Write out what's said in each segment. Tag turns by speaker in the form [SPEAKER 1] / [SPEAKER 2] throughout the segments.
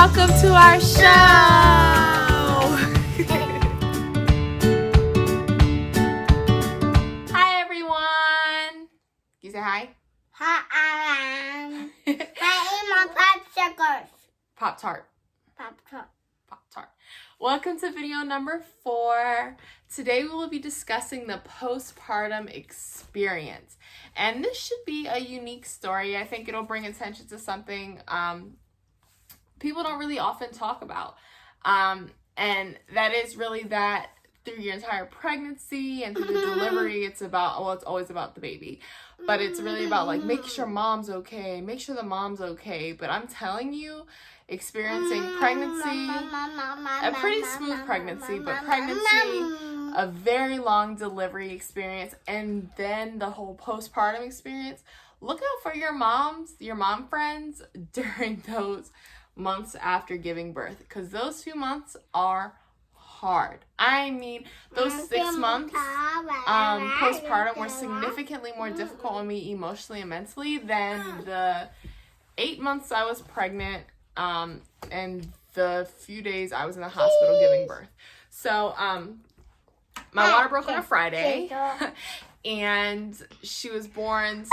[SPEAKER 1] welcome to our show. Hi, everyone. You say hi?
[SPEAKER 2] Hi, my popsicles.
[SPEAKER 1] Pop-Tart.
[SPEAKER 2] Pop-Tart.
[SPEAKER 1] Pop-Tart. Welcome to video number 4. Today we will be discussing the postpartum experience. And this should be a unique story. I think it'll bring attention to something people don't really often talk about. And that is really that through your entire pregnancy and through the delivery, it's about, well, it's always about the baby. But it's really about like making sure mom's okay, make sure the mom's okay. But I'm telling you, experiencing pregnancy, a pretty smooth pregnancy, but pregnancy, a very long delivery experience, and then the whole postpartum experience. Look out for your mom friends during those months after giving birth, because those few months are hard. I mean, those 6 months postpartum were significantly more difficult on me emotionally and mentally than the 8 months I was pregnant and the few days I was in the hospital giving birth. So my water broke on a Friday and she was born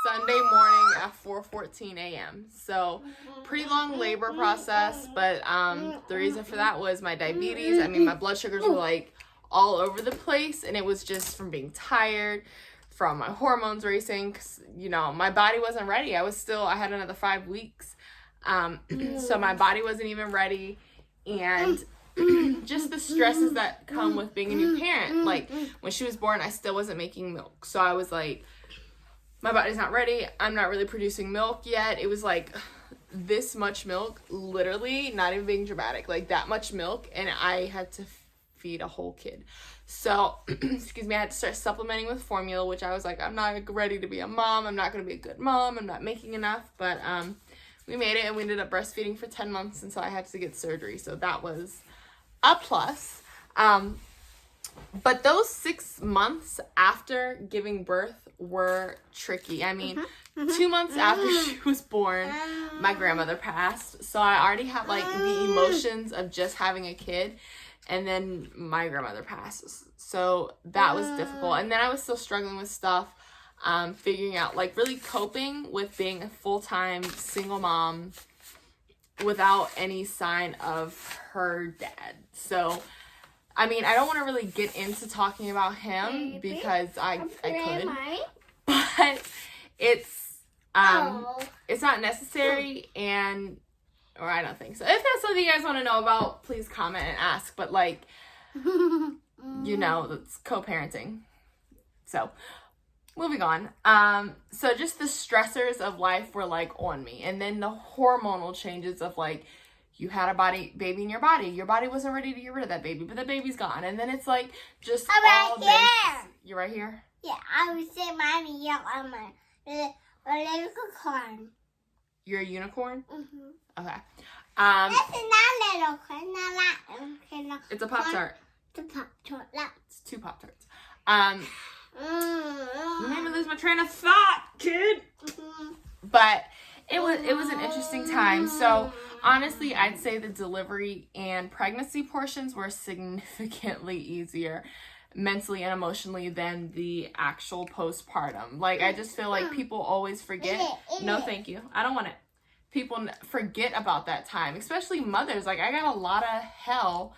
[SPEAKER 1] Sunday morning at 4:14 a.m. So pretty long labor process, but the reason for that was my diabetes. I mean, my blood sugars were like all over the place, and it was just from being tired, from my hormones racing, 'cause, you know, my body wasn't ready. I had another 5 weeks. So my body wasn't even ready, and just the stresses that come with being a new parent. Like when she was born, I still wasn't making milk. So I was like, my body's not ready. I'm not really producing milk yet. It was like this much milk, literally, not even being dramatic, like that much milk, and I had to feed a whole kid. So, excuse me, I had to start supplementing with formula, which I was like, I'm not ready to be a mom. I'm not going to be a good mom. I'm not making enough. But we made it, and we ended up breastfeeding for 10 months, and so I had to get surgery. So that was a plus. But those 6 months after giving birth were tricky. I mean, 2 months after she was born, my grandmother passed. So I already had like the emotions of just having a kid, and then my grandmother passed. So that was difficult. And then I was still struggling with stuff, figuring out, like really coping with being a full-time single mom without any sign of her dad. So I mean, I don't want to really get into talking about him because I could, but it's not necessary, or I don't think so. If that's something you guys want to know about, please comment and ask. But like, you know, that's co-parenting. So moving on. So just the stressors of life were like on me, and then the hormonal changes of like, you had a baby in your body. Your body wasn't ready to get rid of that baby, but the baby's gone. And then it's like just all this. You're right here?
[SPEAKER 2] Yeah, I would say Mommy, yeah, I'm a unicorn.
[SPEAKER 1] You're a unicorn?
[SPEAKER 2] Mm-hmm.
[SPEAKER 1] Okay.
[SPEAKER 2] That's not little corn, not that.
[SPEAKER 1] It's a Pop-Tart.
[SPEAKER 2] It's a Pop-Tart.
[SPEAKER 1] It's 2 Pop-Tarts. You made me lose my train of thought, kid. But it was an interesting time. So honestly, I'd say the delivery and pregnancy portions were significantly easier mentally and emotionally than the actual postpartum. Like, I just feel like people always forget. No, thank you. I don't want it. People forget about that time, especially mothers. Like, I got a lot of hell,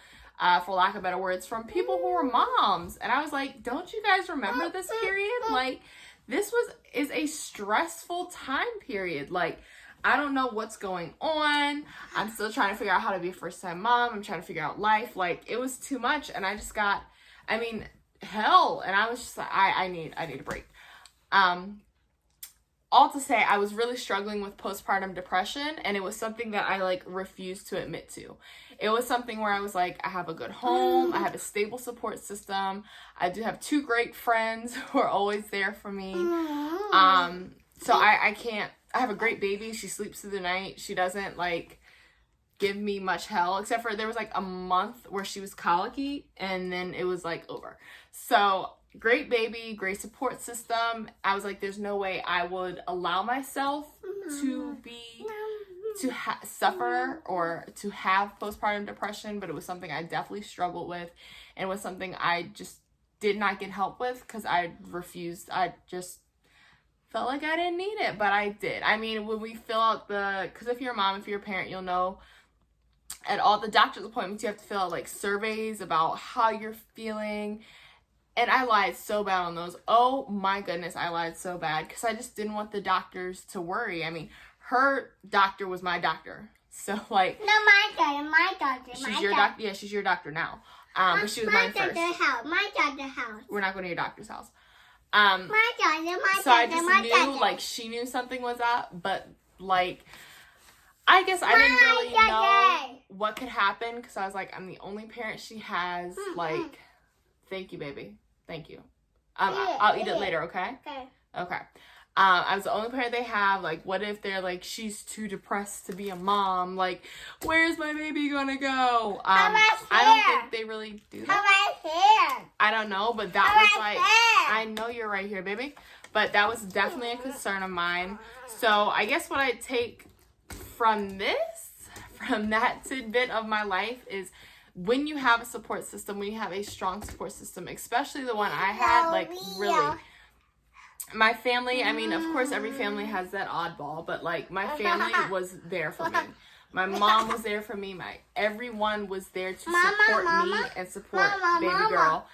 [SPEAKER 1] for lack of better words, from people who were moms. And I was like, don't you guys remember this period? Like, this is a stressful time period. Like, I don't know what's going on. I'm still trying to figure out how to be a first-time mom. I'm trying to figure out life. Like, it was too much, and I just got, I mean, hell. And I was just like, I need a break. All to say, I was really struggling with postpartum depression, and it was something that I like refused to admit to. It was something where I was like, I have a good home. I have a stable support system. I do have 2 great friends who are always there for me. So I have a great baby. She sleeps through the night. She doesn't like give me much hell, except for there was like a month where she was colicky, and then it was like over. So great baby, great support system. I was like, there's no way I would allow myself to be to suffer or to have postpartum depression, but it was something I definitely struggled with, and was something I just did not get help with because I refused. I just felt like I didn't need it, but I did. I mean, when we fill out because if you're a mom, if you're a parent, you'll know at all the doctor's appointments, you have to fill out like surveys about how you're feeling. And I lied so bad on those. Oh my goodness, I lied so bad because I just didn't want the doctors to worry. I mean, her doctor was my doctor. So like,
[SPEAKER 2] No, my doctor.
[SPEAKER 1] She's your doctor. Yeah, she's your doctor now. But she was mine first.
[SPEAKER 2] My doctor's house.
[SPEAKER 1] We're not going to your doctor's house.
[SPEAKER 2] My doctor.
[SPEAKER 1] So I just knew, like, she knew something was up, but like, I guess I didn't really know what could happen because I was like, I'm the only parent she has. Like, thank you, baby. Thank you. I'll eat it later, okay? Okay. I was the only parent they have. Like, what if they're like, she's too depressed to be a mom? Like, where's my baby gonna go? I don't think they really do that. I don't know, but that was like, I know you're right here, baby. But that was definitely a concern of mine. So I guess what I take from that tidbit of my life is, when you have a support system, when you have a strong support system, especially the one I had, like, really, my family, I mean, of course, every family has that oddball, but, like, my family was there for me. My mom was there for me. Everyone was there to support me and support baby girl.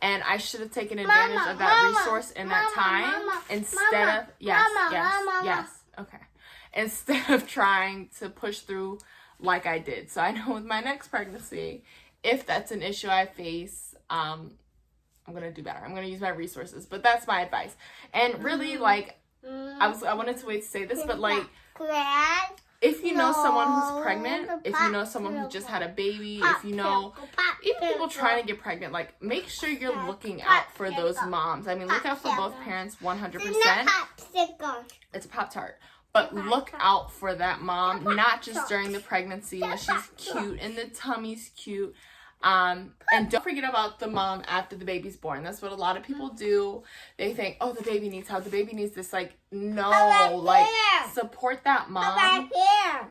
[SPEAKER 1] And I should have taken advantage of that resource in that time instead of, yes, okay. Instead of trying to push through like I did. So I know with my next pregnancy, if that's an issue I face, I'm going to do better. I'm going to use my resources. But that's my advice. And really, like, I wanted to wait to say this, but, like, if you know someone who's pregnant, if you know someone who just had a baby, if you know, even people trying to get pregnant, like, make sure you're looking out for those moms. I mean, look out for both parents 100%. It's a Pop-Tart. But look out for that mom, not just during the pregnancy when she's cute and the tummy's cute. And don't forget about the mom after the baby's born. That's what a lot of people do. They think, oh, the baby needs help. The baby needs this. Like, no, like, support that mom.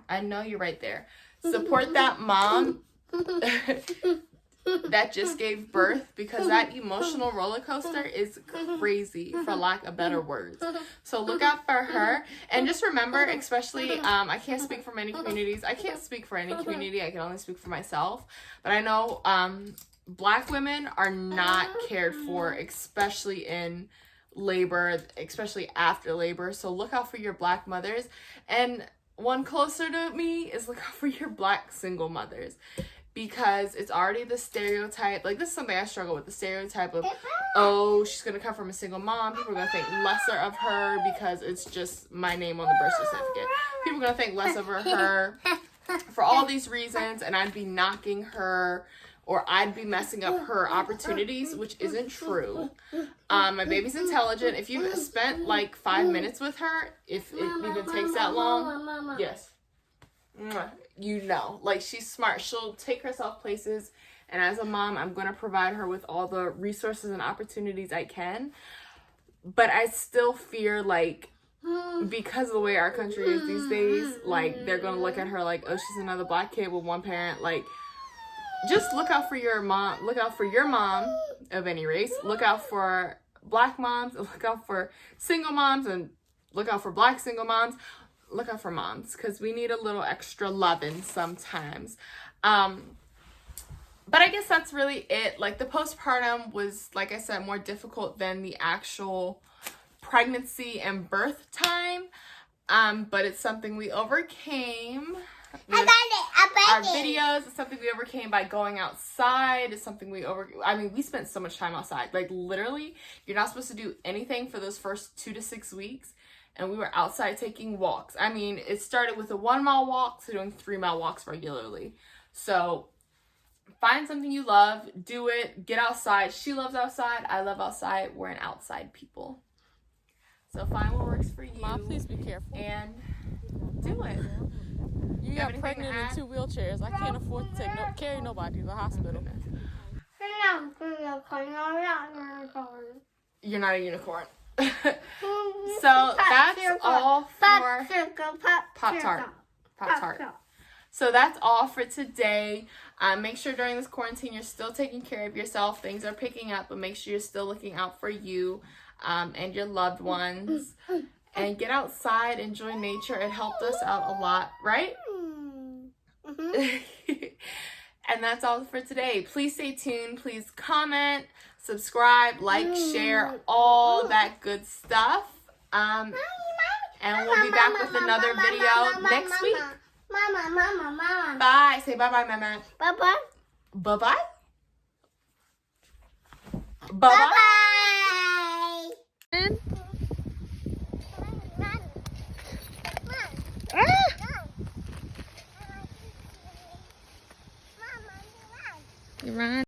[SPEAKER 1] I know you're right there. Support that mom that just gave birth, because that emotional roller coaster is crazy, for lack of better words. So look out for her, and just remember, especially, I can't speak for many communities. I can't speak for any community. I can only speak for myself. But I know Black women are not cared for, especially in labor, especially after labor. So look out for your Black mothers. And one closer to me is look out for your Black single mothers. Because it's already the stereotype, like, this is something I struggle with, the stereotype of, oh, she's going to come from a single mom. People are going to think lesser of her because it's just my name on the birth certificate. People are going to think less of her for all these reasons, and I'd be knocking her, or I'd be messing up her opportunities, which isn't true. My baby's intelligent. If you spent, like, 5 minutes with her, if it even takes that long, yes. You know, like, she's smart. She'll take herself places, and as a mom, I'm going to provide her with all the resources and opportunities I can. But I still fear, like, because of the way our country is these days, like, they're going to look at her like, oh, she's another Black kid with one parent. Like, just look out for your mom. Look out for your mom of any race. Look out for Black moms. Look out for single moms, and look out for Black single moms. Look out for moms, because we need a little extra loving sometimes. But I guess that's really it. Like, the postpartum was, like I said, more difficult than the actual pregnancy and birth time. But it's something we overcame with our videos. It's something we overcame by going outside. It's something we spent so much time outside. Like, literally, you're not supposed to do anything for those first 2 to 6 weeks. And we were outside taking walks. I mean, it started with a 1-mile walk to doing 3-mile walks regularly. So find something you love, do it, get outside. She loves outside, I love outside. We're an outside people. So find what works for you.
[SPEAKER 3] Mom, please be careful.
[SPEAKER 1] And do it.
[SPEAKER 3] You got pregnant in 2 wheelchairs. I can't afford to carry nobody to the hospital.
[SPEAKER 1] You're not a unicorn. So that's all for Pop-Tart. Pop-Tart. So that's all for today. Make sure during this quarantine you're still taking care of yourself. Things are picking up, but make sure you're still looking out for you and your loved ones. And get outside, enjoy nature. It helped us out a lot, right? And that's all for today. Please stay tuned. Please comment, subscribe, like, share, all that good stuff. And we'll be back with another video next week.
[SPEAKER 2] Mama.
[SPEAKER 1] Bye. Say bye-bye, Mama.
[SPEAKER 2] Bye-bye.
[SPEAKER 1] Bye-bye? Bye-bye?
[SPEAKER 2] Bye-bye.
[SPEAKER 3] You run.